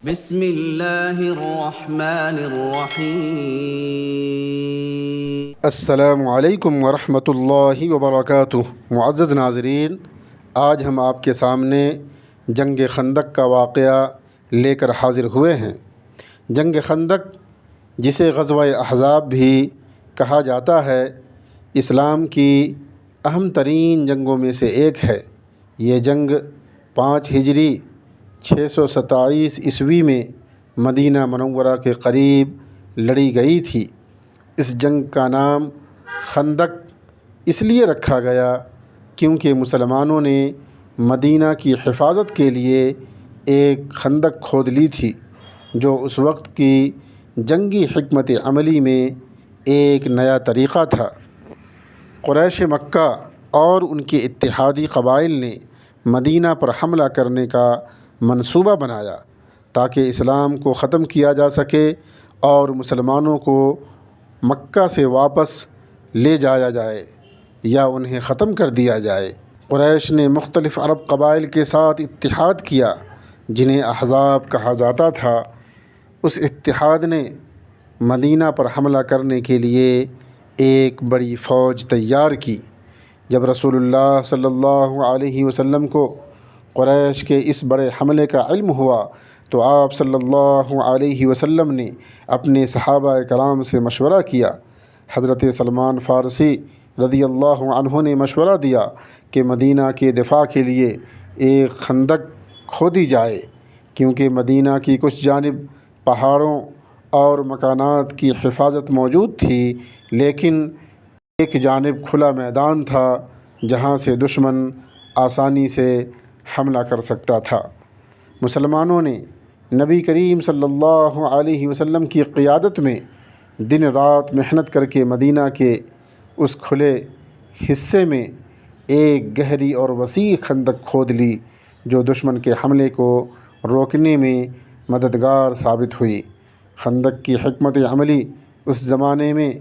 بسم اللہ الرحمن الرحیم۔ السلام علیکم ورحمۃ اللہ وبرکاتہ۔ معزز ناظرین، آج ہم آپ کے سامنے جنگ خندق کا واقعہ لے کر حاضر ہوئے ہیں۔ جنگ خندق، جسے غزوہ احزاب بھی کہا جاتا ہے، اسلام کی اہم ترین جنگوں میں سے ایک ہے۔ یہ جنگ 5 ہجری 627 عیسوی میں مدینہ منورہ کے قریب لڑی گئی تھی۔ اس جنگ کا نام خندق اس لیے رکھا گیا کیونکہ مسلمانوں نے مدینہ کی حفاظت کے لیے ایک خندق کھود لی تھی، جو اس وقت کی جنگی حکمت عملی میں ایک نیا طریقہ تھا۔ قریش مکہ اور ان کے اتحادی قبائل نے مدینہ پر حملہ کرنے کا منصوبہ بنایا تاکہ اسلام کو ختم کیا جا سکے اور مسلمانوں کو مکہ سے واپس لے جایا جائے یا انہیں ختم کر دیا جائے۔ قریش نے مختلف عرب قبائل کے ساتھ اتحاد کیا، جنہیں احزاب کہا جاتا تھا۔ اس اتحاد نے مدینہ پر حملہ کرنے کے لیے ایک بڑی فوج تیار کی۔ جب رسول اللہ صلی اللہ علیہ وسلم کو قریش کے اس بڑے حملے کا علم ہوا تو آپ صلی اللہ علیہ وسلم نے اپنے صحابہ کرام سے مشورہ کیا۔ حضرت سلمان فارسی رضی اللہ عنہ نے مشورہ دیا کہ مدینہ کے دفاع کے لیے ایک خندق کھودی جائے، کیونکہ مدینہ کی کچھ جانب پہاڑوں اور مکانات کی حفاظت موجود تھی، لیکن ایک جانب کھلا میدان تھا جہاں سے دشمن آسانی سے حملہ کر سکتا تھا۔ مسلمانوں نے نبی کریم صلی اللہ علیہ وسلم کی قیادت میں دن رات محنت کر کے مدینہ کے اس کھلے حصے میں ایک گہری اور وسیع خندق کھود لی، جو دشمن کے حملے کو روکنے میں مددگار ثابت ہوئی۔ خندق کی حکمت عملی اس زمانے میں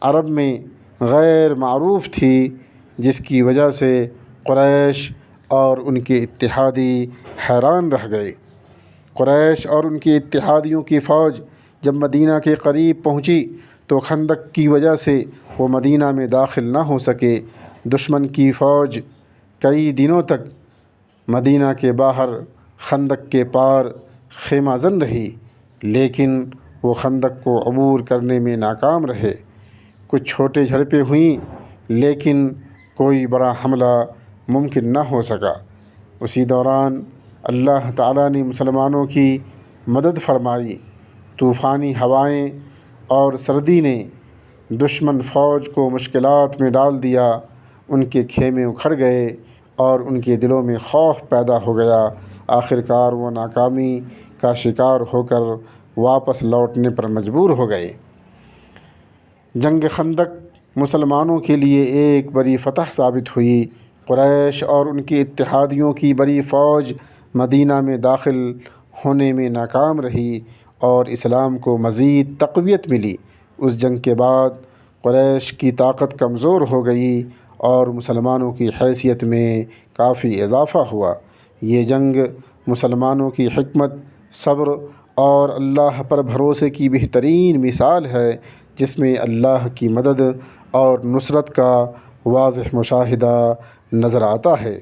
عرب میں غیر معروف تھی، جس کی وجہ سے قریش اور ان کے اتحادی حیران رہ گئے۔ قریش اور ان کے اتحادیوں کی فوج جب مدینہ کے قریب پہنچی تو خندق کی وجہ سے وہ مدینہ میں داخل نہ ہو سکے۔ دشمن کی فوج کئی دنوں تک مدینہ کے باہر خندق کے پار خیمہ زن رہی، لیکن وہ خندق کو عبور کرنے میں ناکام رہے۔ کچھ چھوٹے جھڑپیں ہوئیں، لیکن کوئی بڑا حملہ ممکن نہ ہو سکا۔ اسی دوران اللہ تعالیٰ نے مسلمانوں کی مدد فرمائی۔ طوفانی ہوائیں اور سردی نے دشمن فوج کو مشکلات میں ڈال دیا۔ ان کے خیمے اکھڑ گئے اور ان کے دلوں میں خوف پیدا ہو گیا۔ آخرکار وہ ناکامی کا شکار ہو کر واپس لوٹنے پر مجبور ہو گئے۔ جنگ خندق مسلمانوں کے لیے ایک بڑی فتح ثابت ہوئی۔ قریش اور ان کے اتحادیوں کی بڑی فوج مدینہ میں داخل ہونے میں ناکام رہی اور اسلام کو مزید تقویت ملی۔ اس جنگ کے بعد قریش کی طاقت کمزور ہو گئی اور مسلمانوں کی حیثیت میں کافی اضافہ ہوا۔ یہ جنگ مسلمانوں کی حکمت، صبر اور اللہ پر بھروسے کی بہترین مثال ہے، جس میں اللہ کی مدد اور نصرت کا واضح مشاہدہ نظر آتا ہے۔